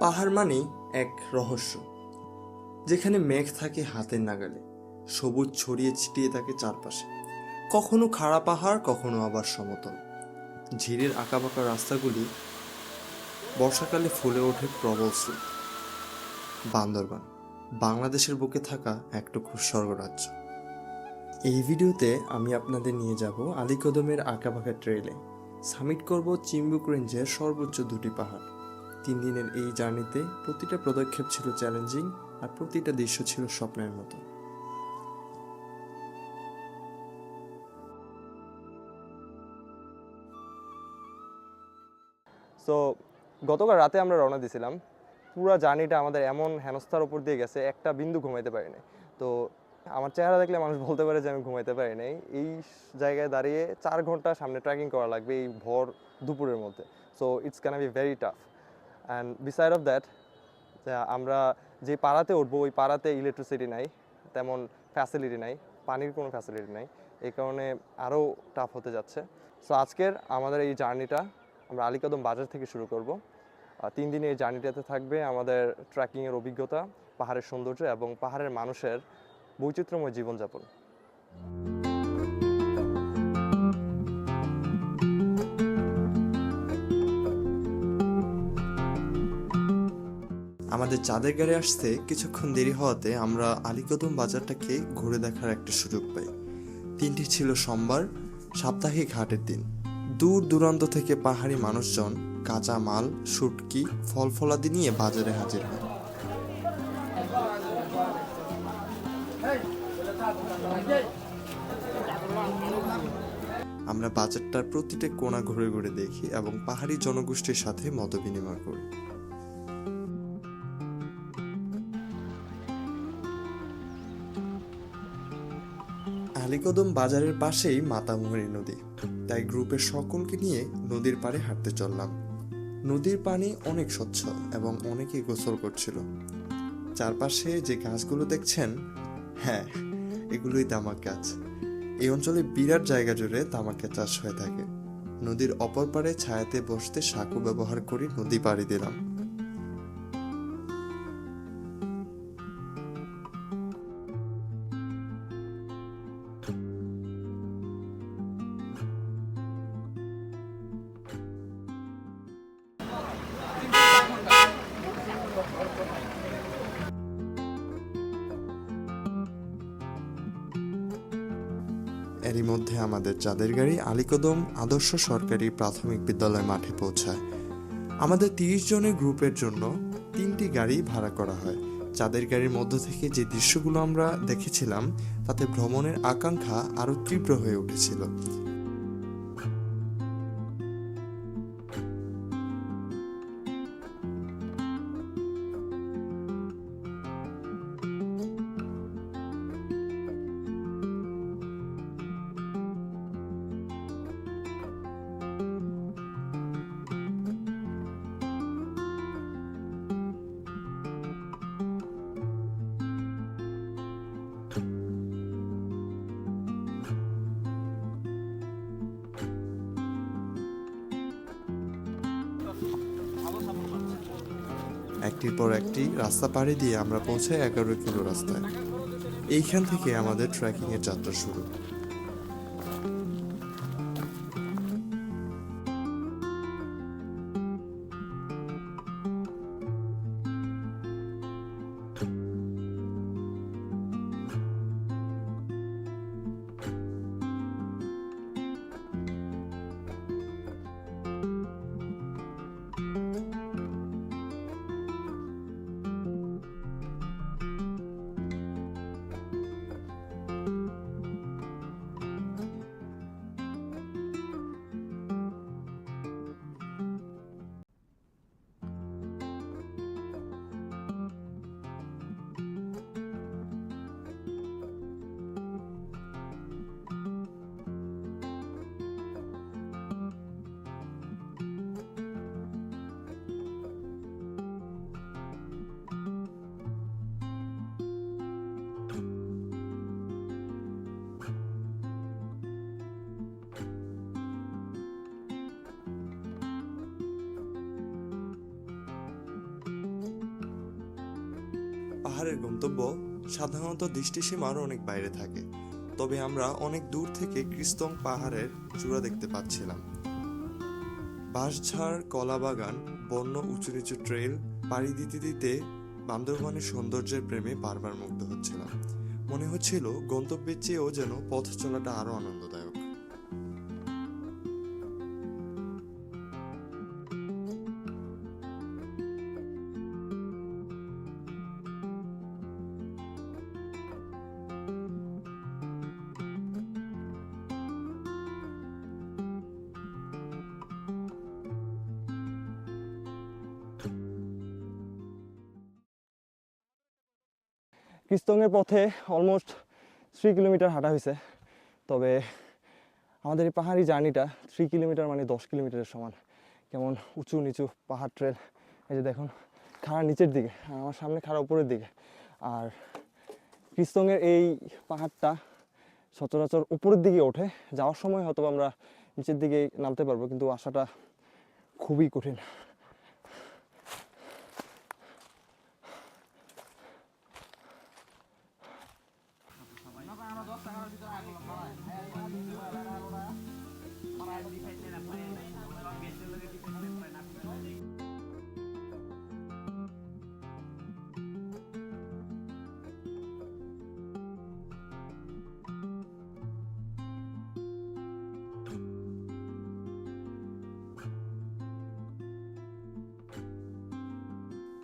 পাহাড় মানেই এক রহস্য, যেখানে মেঘ থাকে হাতের নাগালে, সবুজ ছড়িয়ে ছিটিয়ে থাকে চারপাশে। কখনো খাড়া পাহাড়, কখনো আবার সমতল। ঝিরির আঁকাবাঁকা রাস্তাগুলি বর্ষাকালে ফুলে ওঠে প্রবল স্রোত। বান্দরবান বাংলাদেশের বুকে থাকা এক টুকরো স্বর্গরাজ্য। এই ভিডিওতে আমি আপনাদের নিয়ে যাব আলীকদমের আঁকাবাঁকা ট্রেলে। সামিট করব চিম্বুক রেঞ্জের সর্বোচ্চ দুটি পাহাড়। 3 দিনের এই জার্নিতে প্রতিটা পদক্ষেপ ছিল চ্যালেঞ্জিং, আর প্রতিটা দৃশ্য ছিল স্বপ্নের মতো। সো গতকাল রাতে আমরা রওনা দিয়েছিলাম। পুরো জার্নিটা আমাদের এমন হেনস্থার উপর দিয়ে গেছে, একটা বিন্দু ঘুমাইতে পারি নাই। তো আমার চেহারা দেখলে মানুষ বলতে পারে যে আমি ঘুমাইতে পারি নাই। এই জায়গায় দাঁড়িয়ে 4 ঘন্টা সামনে ট্রেকিং করা লাগবে এই ভোর দুপুরের মধ্যে। So it's can be very tough. And beside of that, আমরা যে পাড়াতে উঠবো ওই পাড়াতে ইলেকট্রিসিটি নাই, তেমন ফ্যাসিলিটি নাই, পানির কোনো ফ্যাসিলিটি নাই। এই কারণে আরও টাফ হতে যাচ্ছে। সো আজকের আমাদের এই জার্নিটা আমরা আলীকদম বাজার থেকে শুরু করব। 3 দিনের এই জার্নিটাতে থাকবে আমাদের ট্রেকিংয়ের অভিজ্ঞতা, পাহাড়ের সৌন্দর্য এবং পাহাড়ের মানুষের বৈচিত্র্যময় জীবনযাপন। আমাদের চাঁদের গাড়ি আসতে কিছুক্ষণ দেরি হওয়াতে আমরা আলীকদম বাজারটাকে ঘুরে দেখার একটা সুযোগ পাই। দিনটি ছিল সোমবার, সাপ্তাহিক হাটের দিন। দূর দূরান্ত থেকে পাহাড়ি মানুষজন কাঁচা মাল, শুটকি, ফল ফলাদি নিয়ে বাজারে হাজির হয়। আমরা বাজারটার প্রতিটা কোণা ঘুরে ঘুরে দেখি এবং পাহাড়ি জনগোষ্ঠীর সাথে মত বিনিময় করি। আলীকদম বাজারের পাশেই মাতামুহুরী নদী, তাই গ্রুপের সকলকে নিয়ে নদীর পাড়ে হাঁটতে চললাম। নদীর পানি অনেক স্বচ্ছ এবং অনেকেই গোসল করছিল। চারপাশে যে গাছগুলো দেখছেন, হ্যাঁ, এগুলোই তামাক গাছ। এই অঞ্চলে বিরাট জায়গা জুড়ে তামাকের চাষ হয়ে থাকে। নদীর অপর পাড়ে ছায়াতে বসতে সাঁকো ব্যবহার করে নদী পাড়ি দিলাম। এরই মধ্যে আমাদের চাঁদের গাড়ি আলীকদম আদর্শ সরকারি প্রাথমিক বিদ্যালয় মাঠে পৌঁছায়। আমাদের 30 জনের গ্রুপের জন্য 3টি গাড়ি ভাড়া করা হয়। চাঁদের গাড়ির মধ্য থেকে যে দৃশ্যগুলো আমরা দেখেছিলাম, তাতে ভ্রমণের আকাঙ্ক্ষা আরও তীব্র হয়ে উঠেছিল। একটির পর একটি রাস্তা পাড়ি দিয়ে আমরা পৌঁছাই 11 কিলো রাস্তায়। এইখান থেকে আমাদের ট্রেকিংয়ের যাত্রা শুরু। পাহাড়ের গন্তব্য সাধারণত দৃষ্টিসীমার অনেক বাইরে থাকে, তবে আমরা অনেক দূর থেকে ক্রিস্তং পাহাড়ের চূড়া দেখতে পাচ্ছিলাম। বাঁশঝাড়, কলাবাগান, বন্য উঁচু নিচু ট্রেল পাড়ি দিতে দিতে বান্দরবানের সৌন্দর্যের প্রেমে বারবার মুগ্ধ হচ্ছিলাম। মনে হচ্ছিল গন্তব্যের চেয়েও যেন পথ চলাটা আরো আনন্দদায়ক। ক্রিস্তংয়ের পথে অলমোস্ট 3 কিলোমিটার হাঁটা হয়েছে, তবে আমাদের এই পাহাড়ি জার্নিটা 3 কিলোমিটার মানে 10 কিলোমিটারের সমান। কেমন উঁচু নিচু পাহাড় ট্রেল, এই যে দেখুন খাড়া নিচের দিকে আর আমার সামনে খাড়া উপরের দিকে। আর ক্রিস্তংয়ের এই পাহাড়টা সচরাচর উপরের দিকে ওঠে, যাওয়ার সময় হয়তো আমরা নিচের দিকে নামতে পারবো, কিন্তু আসাটা খুবই কঠিন।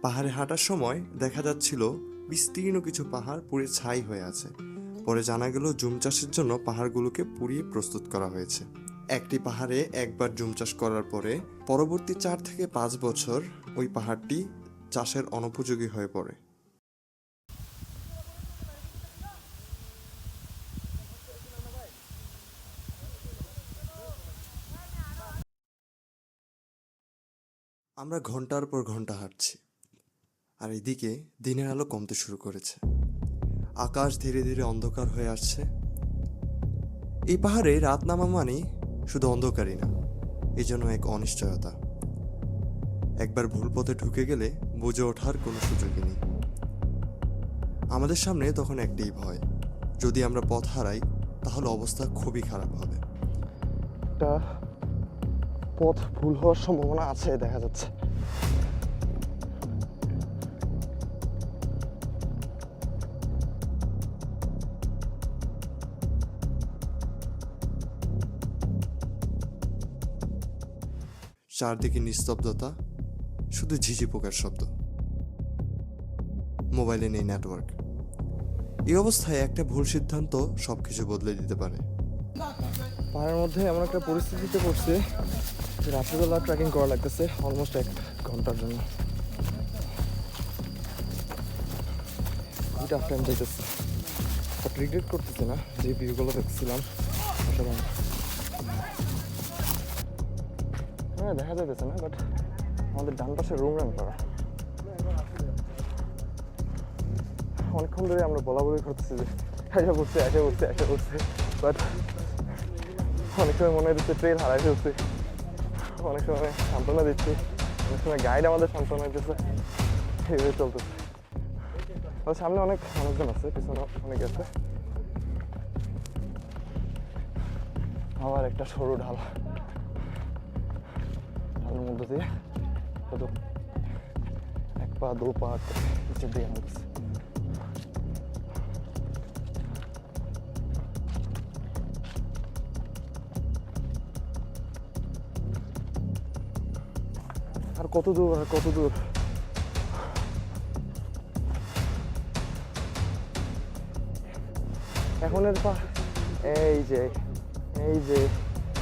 পাহাড়ে হাঁটার সময় দেখা যাচ্ছিল বিস্তীর্ণ কিছু পাহাড় পুড়ে ছাই হয়ে আছে। পরে জানা গেল জুম চাষের জন্য পাহাড়গুলোকে পুড়িয়ে প্রস্তুত করা হয়েছে। একটি পাহাড়ে একবার জুম চাষ করার পরে পরবর্তী 4 থেকে 5 বছর ওই পাহাড়টি চাষের অনুপযোগী হয়ে পড়ে। আমরা ঘন্টার পর ঘন্টা হাঁটছি, আর এদিকে দিনের আলো কমতে শুরু করেছে। আকাশ ধীরে ধীরে অন্ধকার হয়ে আসছে। এই পাহাড়ে রাত নামা মানে শুধু অন্ধকারই না, এই জন্য এক অনিশ্চয়তা। একবার ভুল পথে ঢুকে গেলে বুঝে ওঠার কোনো সুযোগই নেই। আমাদের সামনে তখন একটাই ভয়, যদি আমরা পথ হারাই তাহলে অবস্থা খুবই খারাপ হবে। একটা পথ ভুল হওয়ার সম্ভাবনা আছে দেখা যাচ্ছে। চারদিকে নিস্তব্ধতা, শুধু ঝিঝি পোকার শব্দ। মোবাইলে নেই নেটওয়ার্ক। এই অবস্থায় একটা ভুল সিদ্ধান্ত সবকিছু বদলে দিতে পারে। পাহাড়ের মধ্যে এমন একটা পরিস্থিতিতে পড়ছে যে রাত্রিবেলা ট্রেকিং করা লাগতেছে অলমোস্ট 1 ঘন্টার জন্য। টাফ টাইম যাইতেছে, বাট রিগ্রেট করতেছি না, যে ভিউগুলো দেখছিলাম অসাধারণ। হ্যাঁ দেখা যাইতেছে না, বাট আমাদের ডান পাশে রুম রান করা। অনেকক্ষণ ধরে আমরা বলা বলি করতেছি যে আশা করছে, বাট অনেক সময় মনে হচ্ছে ট্রেন হারাই ফেলছে, অনেক সময় সান্ত্বনা দিচ্ছি, অনেক সময় গাইড আমাদের সান্ত্বনা দিতেছে, এইভাবে চলতেছে। সামনে অনেক মানুষজন আছে, পিছনে অনেক আছে। আবার একটা সরু ঢালের মধ্যে দিয়ে শুধু 1 পা 2 পা নিচের দিকে নামতেছে। আর কত দূর এখনের পা। এই যে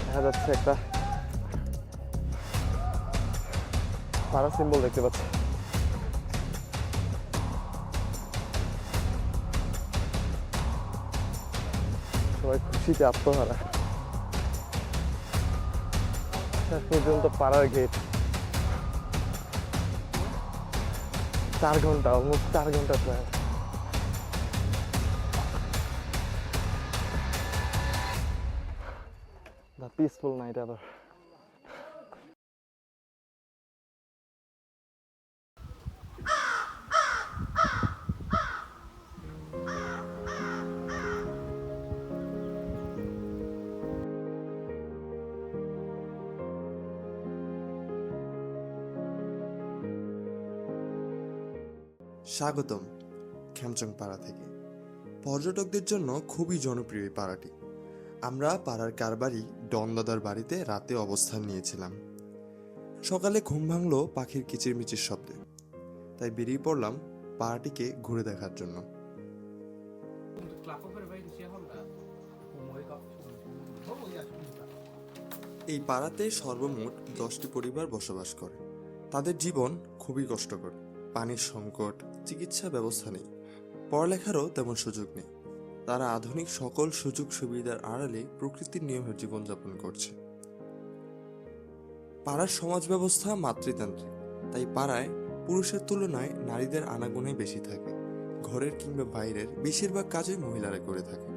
দেখা যাচ্ছে একটা পাড়া সিম্বল দেখতে পাচ্ছি। সবাই খুশিতে আত্মহারা। শেষ পর্যন্ত পাড়ার গেট। 4 ঘন্টা, অলমোস্ট 4 ঘন্টা প্রায়। The peaceful night ever. স্বাগতম খ্যামচং পাড়া থেকে। পর্যটকদের জন্য খুবই জনপ্রিয় এই পাড়াটি। আমরা পাড়ার কারবারি ডন দাদার বাড়িতে রাতে অবস্থান নিয়েছিলাম। সকালে ঘুম ভাঙলো পাখির কিচিরমিচির শব্দে, তাই বেরিয়ে পড়লাম পাড়াটিকে ঘুরে দেখার জন্য। এই পাড়াতে সর্বমোট 10টি পরিবার বসবাস করে। তাদের জীবন খুবই কষ্টকর। পানির সংকট, চিকিৎসা ব্যবস্থা নেই, পড়ালেখারও তেমন সুযোগ নেই। তারা আধুনিক সকল সুযোগ সুবিধার আড়ালে প্রকৃতির নিয়মে জীবনযাপন করছে। পাড়ার সমাজ ব্যবস্থা মাতৃতান্ত্রিক, তাই পাড়ায় পুরুষের তুলনায় নারীদের আনাগোনাই বেশি থাকে। ঘরের কিংবা বাইরের বেশিরভাগ কাজই মহিলারা করে থাকে।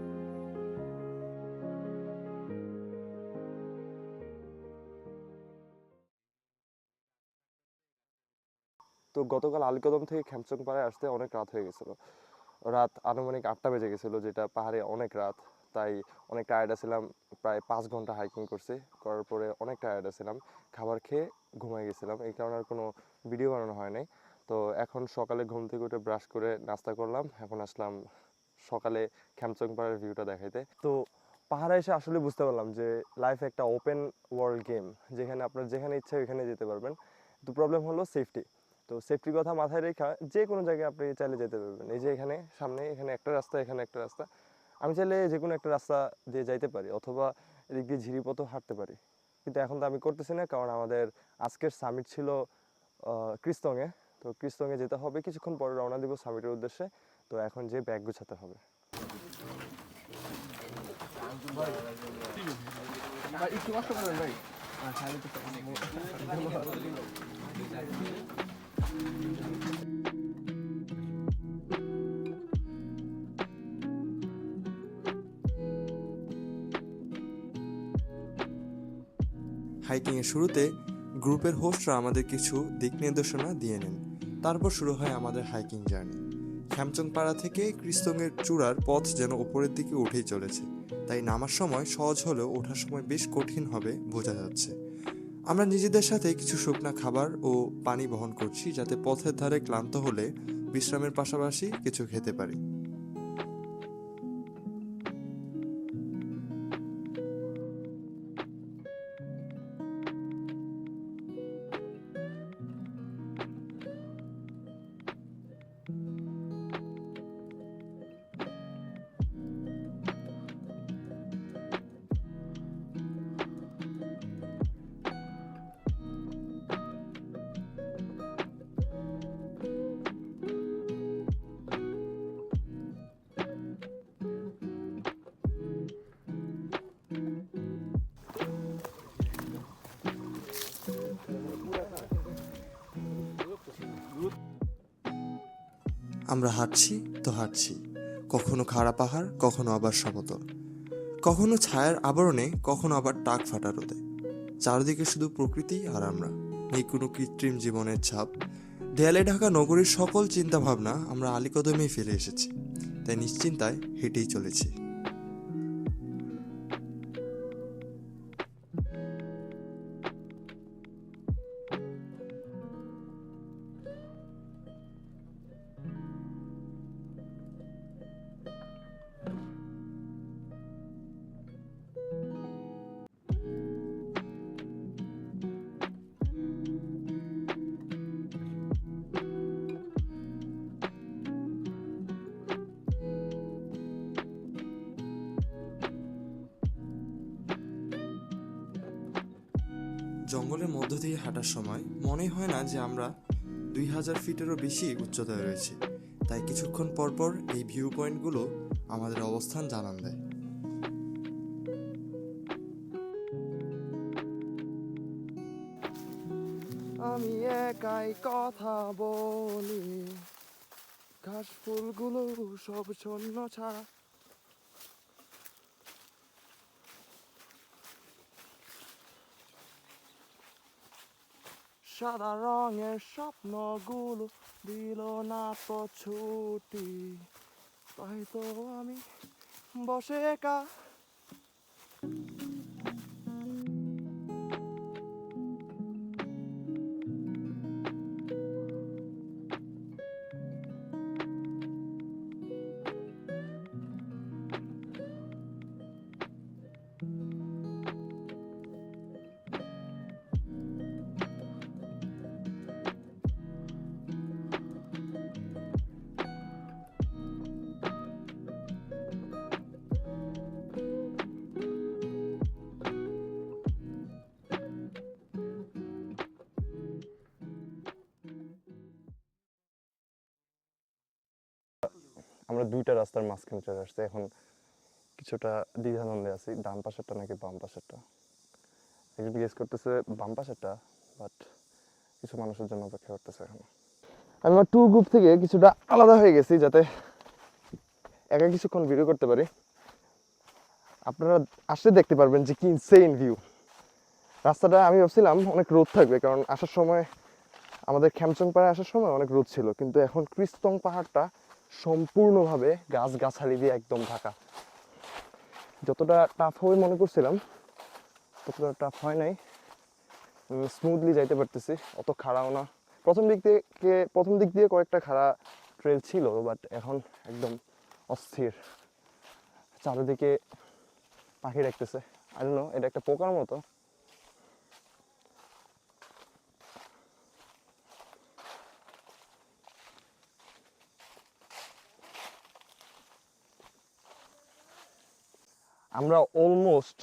তো গতকাল আলীকদম থেকে খ্যামচং পাড়ায় আসতে অনেক রাত হয়ে গেছিলো। রাত আনুমানিক 8টা বেজে গেছিলো, যেটা পাহাড়ে অনেক রাত। তাই অনেক টায়ার্ড ছিলাম। প্রায় 5 ঘন্টা হাইকিং করার পরে অনেক টায়ার্ড ছিলাম। খাবার খেয়ে ঘুমাই গেছিলাম, এই কারণে আর কোনো ভিডিও বানানো হয় নাই। তো এখন সকালে ঘুম থেকে উঠে ব্রাশ করে নাস্তা করলাম, এখন আসলাম সকালে খ্যামচং পাড়ার ভিউটা দেখাইতে। তো পাহাড়ে এসে আসলে বুঝতে পারলাম যে লাইফ একটা ওপেন ওয়ার্ল্ড গেম, যেখানে আপনার যেখানে ইচ্ছা ওইখানে যেতে পারবেন। তো প্রবলেম হলো সেফটি। তো সেফটির কথা মাথায় রেখে যে কোনো জায়গায় আপনি চাইলে যেতে পারবেন। এই যে এখানে সামনে এখানে একটা রাস্তা, এখানে একটা রাস্তা, আমি চাইলে যে কোনো একটা রাস্তা দিয়ে যাইতে পারি, অথবা এদিক দিয়ে ঝিরিপথও হাঁটতে পারি। কিন্তু এখন তো আমি করতেছি না, কারণ আমাদের আজকের সামিট ছিল ক্রিস্তংয়ে। তো ক্রিস্তংয়ে যেতে হবে, কিছুক্ষণ পরে রওনা দিব সামিটের উদ্দেশ্যে। তো এখন যে ব্যাগ গুছাতে হবে। হাইকিং এর শুরুতে গ্রুপের হোস্টরা আমাদের কিছু দিক নির্দেশনা দিয়ে নেন। তারপর শুরু হয় আমাদের হাইকিং জার্নি। খ্যামচং পাড়া থেকে ক্রিস্তংয়ের চূড়ার পথ যেন উপরের দিকে উঠেই চলেছে, তাই নামার সময় সহজ হলেও ওঠার সময় বেশ কঠিন হবে বোঝা যাচ্ছে। আমরা নিজেদের সাথে কিছু শুকনা খাবার ও পানি বহন করছি, যাতে পথের ধারে ক্লান্ত হলে বিশ্রামের পাশাপাশি কিছু খেতে পারি। আমরা হাঁটছি তো হাঁটছি, কখনো খাড়া পাহাড়, কখনো আবার সমতল, কখনো ছায়ার আবরণে, কখনো আবার টাক ফাটা রোদে। চারদিকে শুধু প্রকৃতি আর আমরা, নেই কোনো কৃত্রিম জীবনের ছাপ। দেয়ালে ঢাকা নগরীর সকল চিন্তা ভাবনা আমরা আলীকদমেই ফিরে এসেছি, তাই নিশ্চিন্তায় হেঁটেই চলেছি। জঙ্গলের মধ্য দিয়ে হাঁটার সময় মনে হয় না যে আমরা 2000 ফিটেরও বেশি উচ্চতায় রয়েছি, তাই কিছুক্ষণ পরপর এই ভিউ পয়েন্টগুলো আমাদের অবস্থান জানান দেয়। আমি একাই কথা বলি, ঘাস ফুলগুলো সব শূন্য ছাড়া। সাদা রঙের স্বপ্নগুলো দিল না তো ছুটি, তাই তো আমি বসে একা। আমরা দুইটা রাস্তার মাঝখানে চলে আসছি। এখন কিছুটা দ্বিধাদ্বন্দ্বে আছি, ডান পাশেরটা নাকি বাম পাশেরটা। একজন গেস করতেছে বাম পাশেরটা, বাট কিছু মানুষের জন্য অপেক্ষা করতেছে এখন। আমি আমার ট্যুর গ্রুপ থেকে কিছুটা আলাদা হয়ে গেছি যাতে একা কিছুক্ষণ ভিডিও করতে পারি। আপনারা আসলে দেখতে পারবেন যে কি ইনসেইন ভিউ। রাস্তাটা আমি ভাবছিলাম অনেক রোদ থাকবে, কারণ আসার সময় আমাদের খ্যামচং পাহাড়ে আসার সময় অনেক রোদ ছিল, কিন্তু এখন ক্রিস্তং পাহাড়টা সম্পূর্ণভাবে গাছগাছালি দিয়ে একদম ঢাকা। যতটা টাফ হবে মনে করছিলাম ততটা টাফ হয় নাই, স্মুথলি যাইতে পারতেছি, অত খাড়াও না। প্রথম দিক দিয়ে কয়েকটা খাড়া ট্রেল ছিল, বাট এখন একদম অস্থির। চারিদিকে পাখি দেখতেছে, আই ডোন্ট নো, এটা একটা পোকার মতো। আমরা অলমোস্ট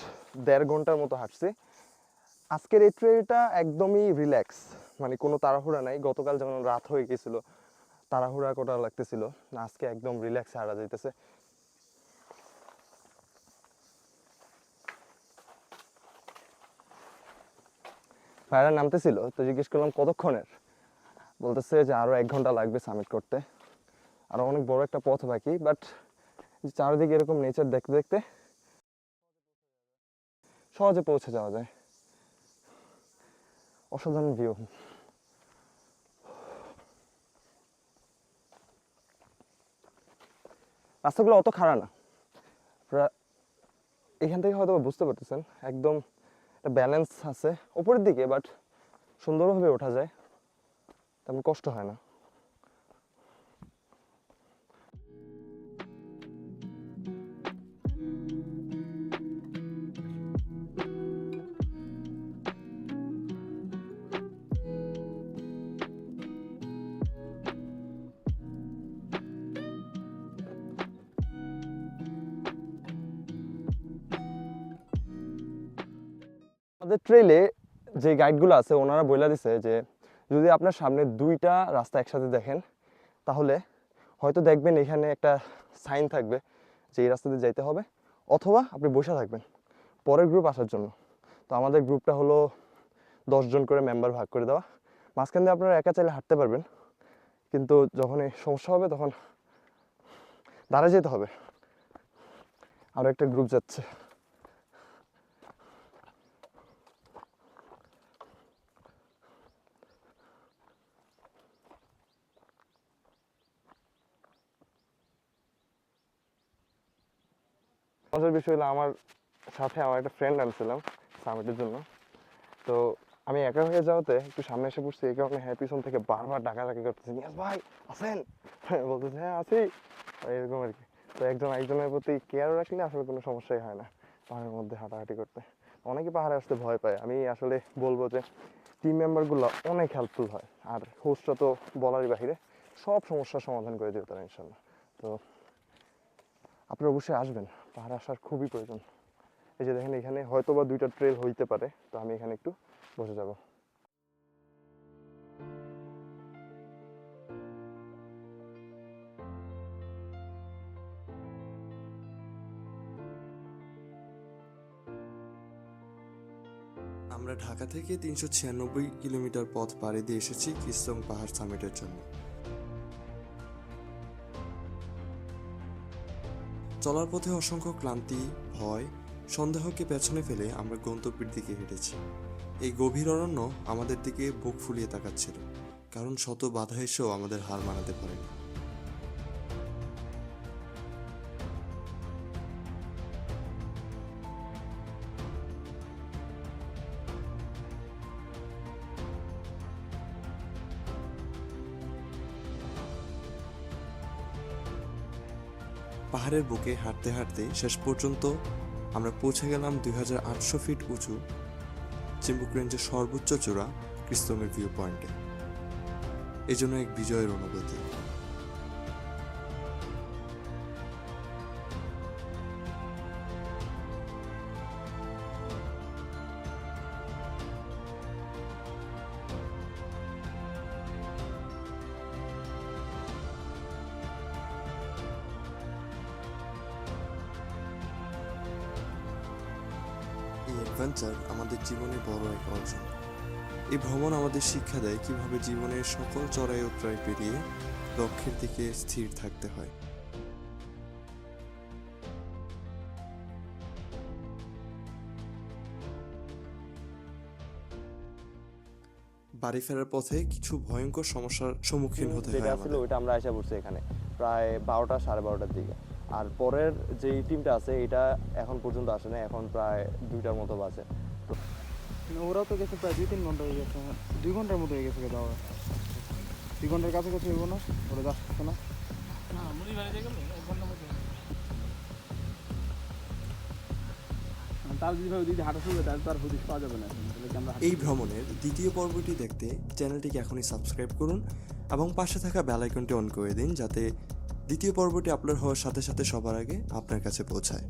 1.5 ঘন্টার মতো হাঁটছি। আজকের এই ট্রেলটা একদমই রিল্যাক্স, মানে কোনো তাড়াহুড়া নাই। গতকাল যেমন রাত হয়ে গেছিল, তাড়াহুড়া করা লাগতেছিল না, আজকে একদম রিল্যাক্সে হাঁটা যাইতেছে। ভাইরা নামতেছিল, তো জিজ্ঞেস করলাম কতক্ষণের, বলতেছে যে আরও 1 ঘন্টা লাগবে সামিট করতে, আরও অনেক বড় একটা পথ বাকি। বাট চারিদিকে এরকম নেচার দেখতে দেখতে সহজে পৌঁছে যাওয়া যায়। অসাধারণ ভিউ। রাস্তাগুলো অত খারাপ না, এখান থেকে হয়তো বুঝতে পারতেছেন একদম একটা ব্যালেন্স আছে উপরের দিকে, বাট সুন্দরভাবে ওঠা যায়, তেমন কষ্ট হয় না। আমাদের ট্রেলে যে গাইডগুলো আছে ওনারা বলে দিছে যে যদি আপনার সামনে দুইটা রাস্তা একসাথে দেখেন, তাহলে হয়তো দেখবেন এখানে একটা সাইন থাকবে যে এই রাস্তা দিয়ে যাইতে হবে, অথবা আপনি বসে থাকবেন পরের গ্রুপ আসার জন্য। তো আমাদের গ্রুপটা হলো 10 জন করে মেম্বার ভাগ করে দেওয়া। মাঝখান দিয়ে আপনারা একা চাইলে হাঁটতে পারবেন, কিন্তু যখন এই সমস্যা হবে তখন দাঁড়ায় যেতে হবে। আরও একটা গ্রুপ যাচ্ছে। মজার বিষয় হলো আমার সাথে আমার একটা ফ্রেন্ড আনছিলাম সামিটের জন্য, তো আমি একা হয়ে যাওয়াতে একটু সামনে এসে পড়ছি, এই কারণে হ্যাঁ পিছন থেকে বারবার ডাকাডাকি করতেছে, নিয়াজ ভাই আছেন, বলতেছে হ্যাঁ আছি, এরকম আর কি। তো একজনের প্রতি কেয়ার রাখলে আসলে কোনো সমস্যাই হয় না পাহাড়ের মধ্যে হাঁটাহাঁটি করতে। অনেকে পাহাড়ে আসতে ভয় পায়, আমি আসলে বলবো যে টিম মেম্বারগুলো অনেক হেল্পফুল হয়, আর হোস্টরা তো বলারই বাহিরে, সব সমস্যার সমাধান করে দেবে তারা ইনশাল্লাহ। তো আপনারা অবশ্যই আসবেন, পাহাড়ে আসার খুবই প্রয়োজন। এই যে দেখেন এখানে হয়তো বা 2টা ট্রেল হইতে পারে, তো আমি এখানে একটু বসে যাব। আমরা ঢাকা থেকে 396 কিলোমিটার পথ পাড়ি দিয়ে এসেছি ক্রিস্তং পাহাড় সামিটের জন্য। চলার পথে অসংখ্য ক্লান্তি, ভয়, সন্দেহকে পেছনে ফেলে আমরা গন্তব্যের দিকে হেঁটেছি। এই গভীর অরণ্য আমাদের দিকে বুক ফুলিয়ে তাকাচ্ছিল, কারণ শত বাধা এসেও আমাদের হার মানাতে পারেনি। পাহাড়ের বুকে হাঁটতে হাঁটতে শেষ পর্যন্ত আমরা পৌঁছে গেলাম 2800 ফিট উঁচু চিম্বুক রেঞ্জের সর্বোচ্চ চূড়া ক্রিস্তংয়ের ভিউ পয়েন্টে। এজন্য এক বিজয়ের অনুভূতি। অ্যাডভেঞ্চার আমাদের জীবনে বড় এক অর্জন। এই ভ্রমণ আমাদের শিক্ষা দেয় কিভাবে জীবনের সকল চড়াই উতরাই পেরিয়ে লক্ষ্যের দিকে স্থির থাকতে হয়। বাড়ি ফেরার পথে কিছু ভয়ঙ্কর সমস্যার সম্মুখীন হতে হয় যেটা ছিল আমাদের। ওইটা আমরা এসে পড়ছি এখানে প্রায় 12টা 12:30টার দিকে। আর পরের যেই টিমটা আছে এটা এখন পর্যন্ত আসে না, এখন প্রায় 2টার মতো বাজে। ওরাও তো গেছে প্রায় 2-3 ঘন্টা হয়ে গেছে, 2 ঘন্টার মতো হয়ে গেছে যাওয়া। 2 ঘন্টার কাছাকাছি হইব না, ওরা যাচ্ছে না। তার যদি হাঁটা শুরু তাহলে তার হদিশ পাওয়া যাবে না। এই ভ্রমণের দ্বিতীয় পর্বটি দেখতে চ্যানেলটিকে এখনই সাবস্ক্রাইব করুন এবং পাশে থাকা বেল আইকনটি অন করে দিন, যাতে দ্বিতীয় পর্বটি আপলোড হওয়ার সাথে সাথে সবার আগে আপনার কাছে পৌঁছায়।